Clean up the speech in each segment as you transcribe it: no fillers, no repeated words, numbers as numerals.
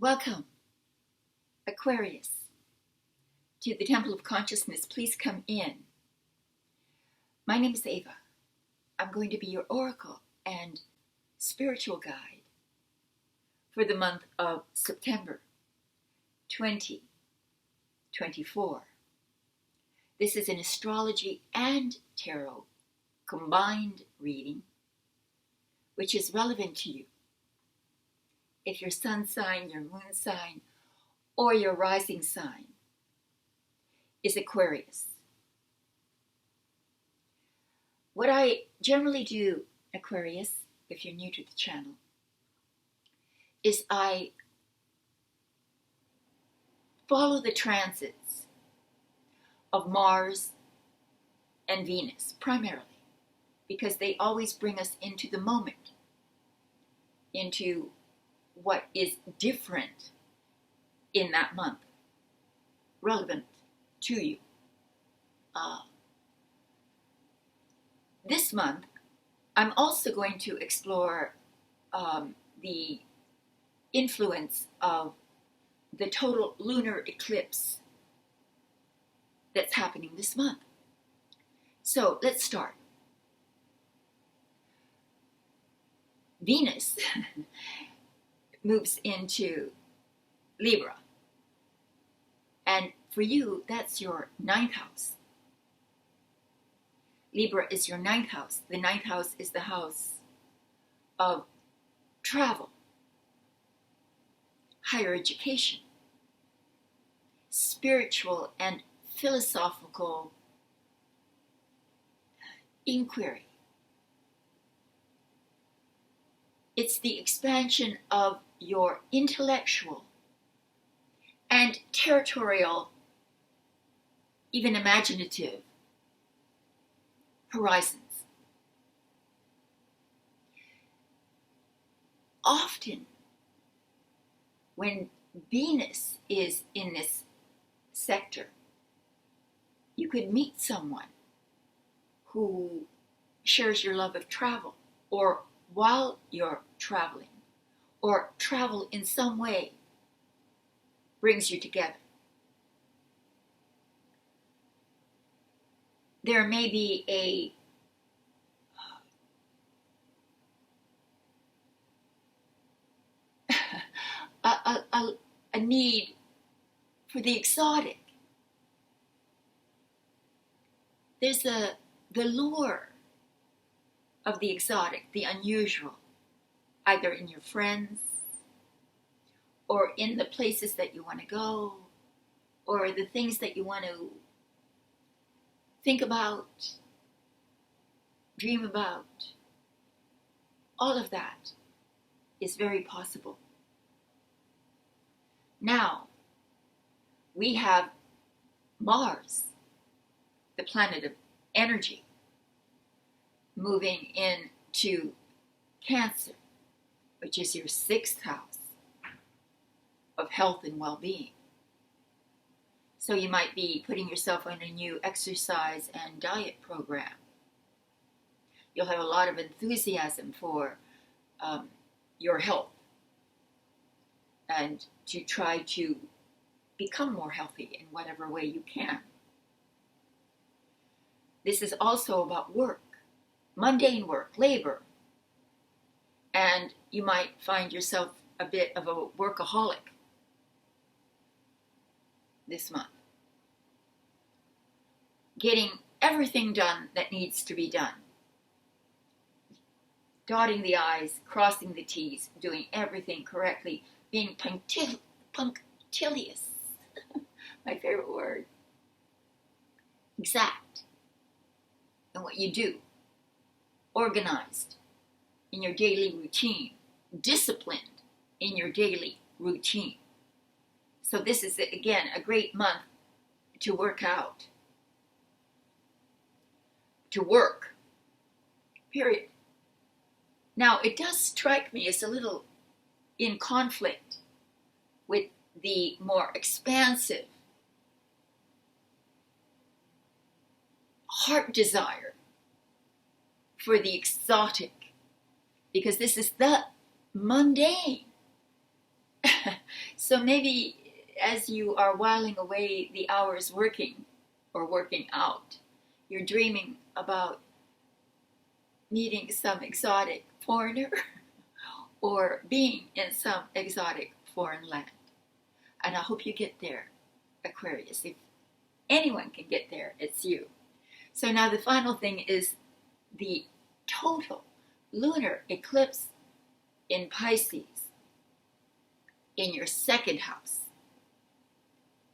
Welcome, Aquarius, to the Temple of Consciousness. Please come in. My name is Ava. I'm going to be your oracle and spiritual guide for the month of September 2024. This is an astrology and tarot combined reading, which is relevant to you if your sun sign, your moon sign, or your rising sign is Aquarius. What I generally do, Aquarius, if you're new to the channel, is I follow the transits of Mars and Venus, primarily, because they always bring us into the moment, into what is different in that month, relevant to you. This month, I'm also going to explore the influence of the total lunar eclipse that's happening this month. So let's start. Venus moves into Libra. And for you, that's your ninth house. Libra is your ninth house. The ninth house is the house of travel, higher education, spiritual and philosophical inquiry. It's the expansion of your intellectual and territorial, even imaginative horizons. Often, when Venus is in this sector, you could meet someone who shares your love of travel, or while you're traveling, or travel in some way brings you together. There may be a need for the exotic. There's the lure of the exotic, the unusual, either in your friends, or in the places that you want to go, or the things that you want to think about, dream about. All of that is very possible. Now, we have Mars, the planet of energy, moving into Cancer, which is your sixth house of health and well-being. So you might be putting yourself on a new exercise and diet program. You'll have a lot of enthusiasm for your health and to try to become more healthy in whatever way you can. This is also about work, mundane work, labor, and you might find yourself a bit of a workaholic this month, getting everything done that needs to be done, dotting the I's, crossing the T's, doing everything correctly, being punctilious, my favorite word, exact in what you do, organized in your daily routine, disciplined in your daily routine. So this is, again, a great month to work out, to work, period. Now, it does strike me as a little in conflict with the more expansive heart desire for the exotic, because this is the mundane. So maybe as you are whiling away the hours working or working out, you're dreaming about meeting some exotic foreigner or being in some exotic foreign land. And I hope you get there, Aquarius. If anyone can get there, it's you. So now the final thing is the total lunar eclipse in Pisces in your second house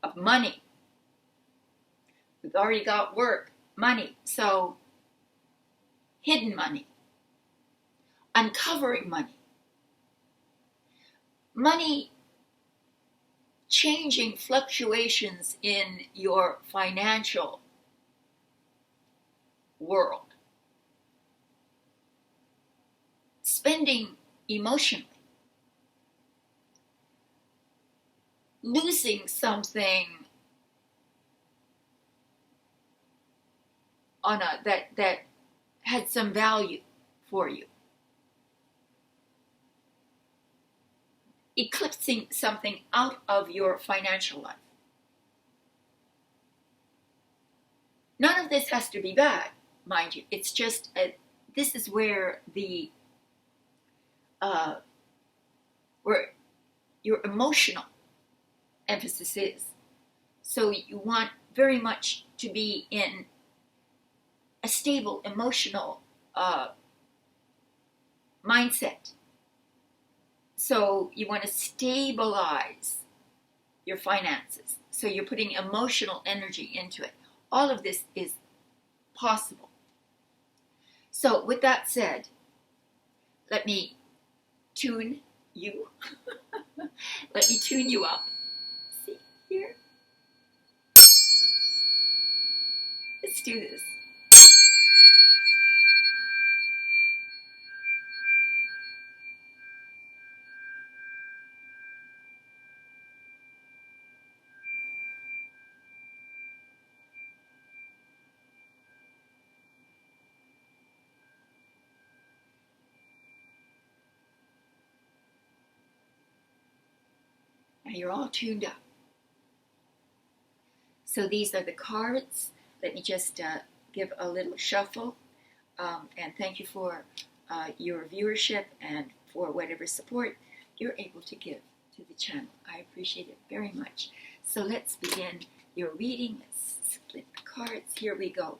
of money. We've already got work, money, so hidden money, uncovering money, money changing fluctuations in your financial world, spending emotionally, losing something on that had some value for you, eclipsing something out of your financial life. None of this has to be bad, mind you. It's just this is where the where your emotional emphasis is. So you want very much to be in a stable emotional mindset. So you want to stabilize your finances. So you're putting emotional energy into it. All of this is possible. So with that said, let me tune you. Let me tune you up. See here? Let's do this. Now you're all tuned up. So these are the cards. Let me just give a little shuffle. And thank you for your viewership and for whatever support you're able to give to the channel. I appreciate it very much. So let's begin your reading. Let's split the cards. Here we go.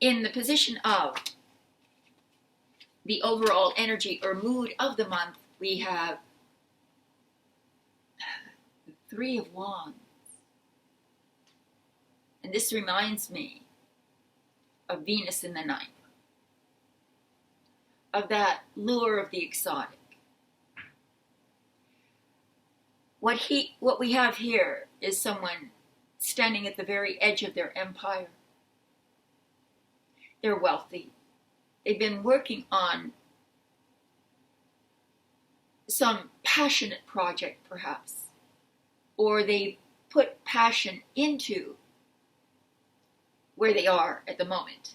In the position of the overall energy or mood of the month, we have the Three of Wands. And this reminds me of Venus in the ninth, of that lure of the exotic. What we have here is someone standing at the very edge of their empire. They're wealthy. They've been working on some passionate project, perhaps, or they put passion into where they are at the moment.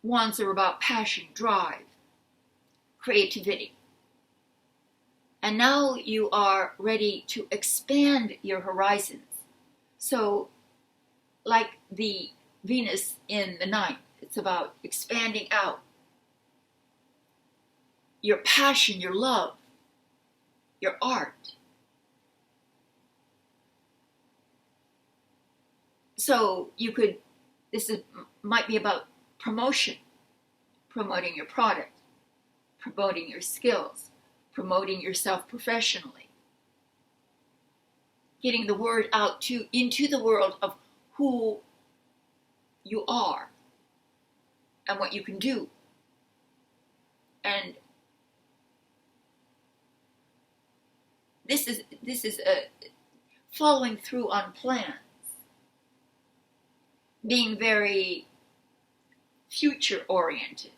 Wands are about passion, drive, creativity. And now you are ready to expand your horizons. So, like the Venus in the ninth, it's about expanding out your passion, your love, your art. So you could, might be about promotion, promoting your product, promoting your skills, promoting yourself professionally, getting the word out into the world of who you are and what you can do. And this is following through on plans, being very future oriented.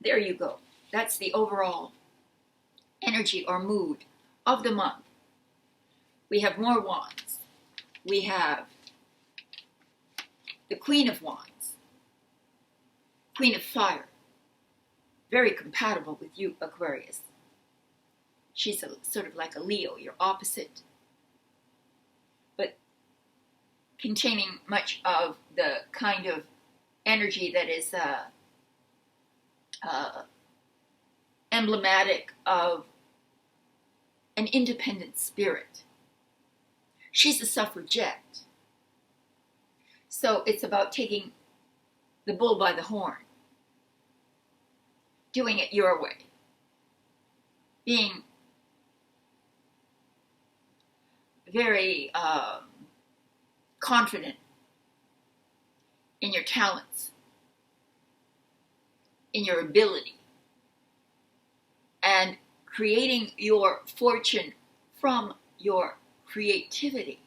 There you go. That's the overall energy or mood of the month. We have more wands. We have the Queen of Wands, Queen of Fire, very compatible with you, Aquarius. She's sort of like a Leo, your opposite, but containing much of the kind of energy that is emblematic of an independent spirit. She's a suffragette. So it's about taking the bull by the horn, doing it your way, being very confident in your talents, in your ability, and creating your fortune from your creativity,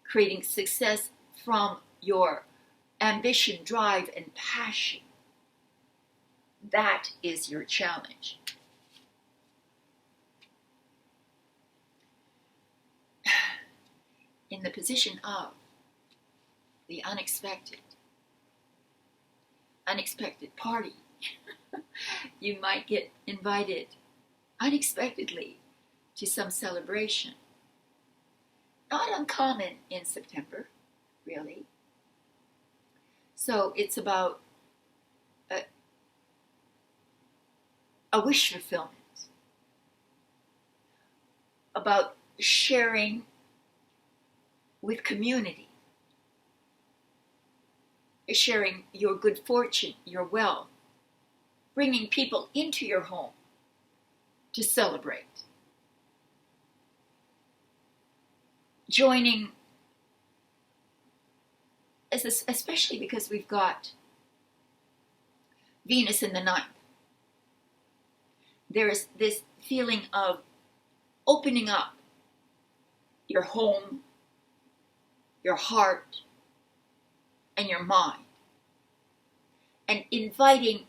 creating success from your ambition, drive, and passion. That is your challenge. In the position of the unexpected party, you might get invited unexpectedly to some celebration. Not uncommon in September, really. So it's about a wish fulfillment, about sharing with community, sharing your good fortune, your wealth, bringing people into your home to celebrate, joining, especially because we've got Venus in the ninth. There's this feeling of opening up your home, your heart, and your mind, and inviting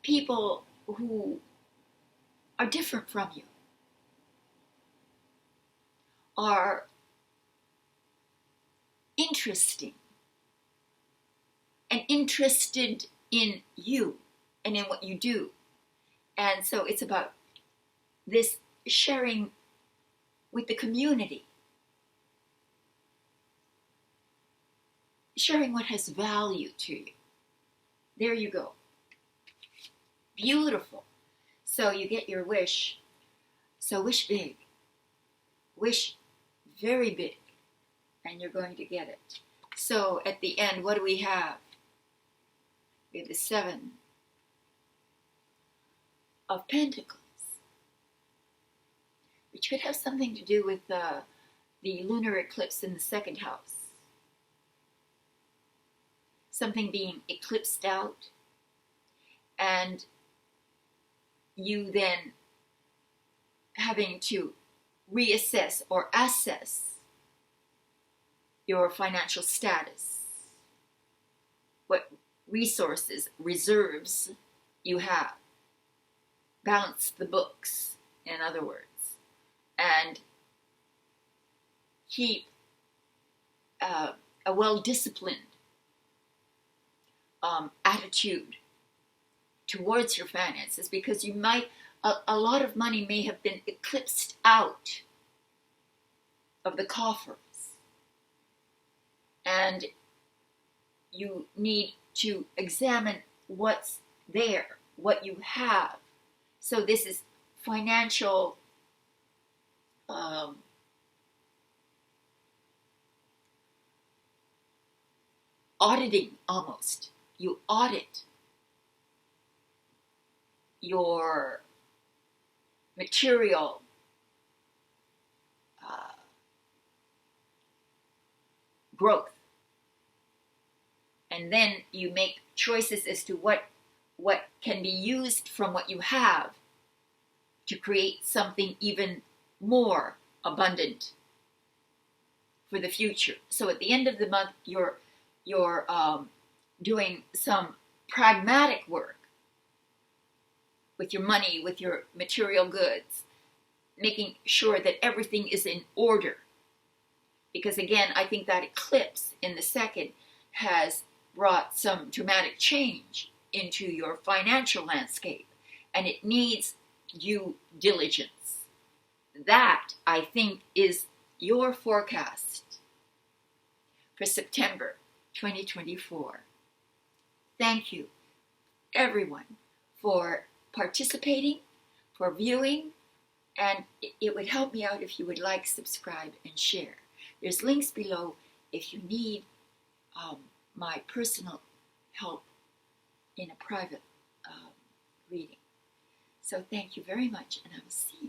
people who are different from you, are interesting and interested in you and in what you do. And so it's about this sharing with the community, sharing what has value to you. There you go. Beautiful. So you get your wish. So wish big. Wish very big. And you're going to get it. So at the end, what do we have? We have the Seven of Pentacles, which could have something to do with the lunar eclipse in the second house. Something being eclipsed out, and you then having to reassess or assess your financial status, what resources, reserves you have. Balance the books, in other words, and keep a well-disciplined attitude towards your finances, because you might, a lot of money may have been eclipsed out of the coffers, and you need to examine what's there, what you have. So this is financial auditing almost. You audit your material growth. And then you make choices as to what can be used from what you have to create something even more abundant for the future. So at the end of the month, you're doing some pragmatic work with your money, with your material goods, making sure that everything is in order. Because again, I think that eclipse in the second has brought some dramatic change into your financial landscape, and it needs due diligence. That, I think, is your forecast for September 2024. Thank you, everyone, for participating, for viewing, and it would help me out if you would like, subscribe, and share. There's links below if you need my personal help in a private reading. So thank you very much, and I will see you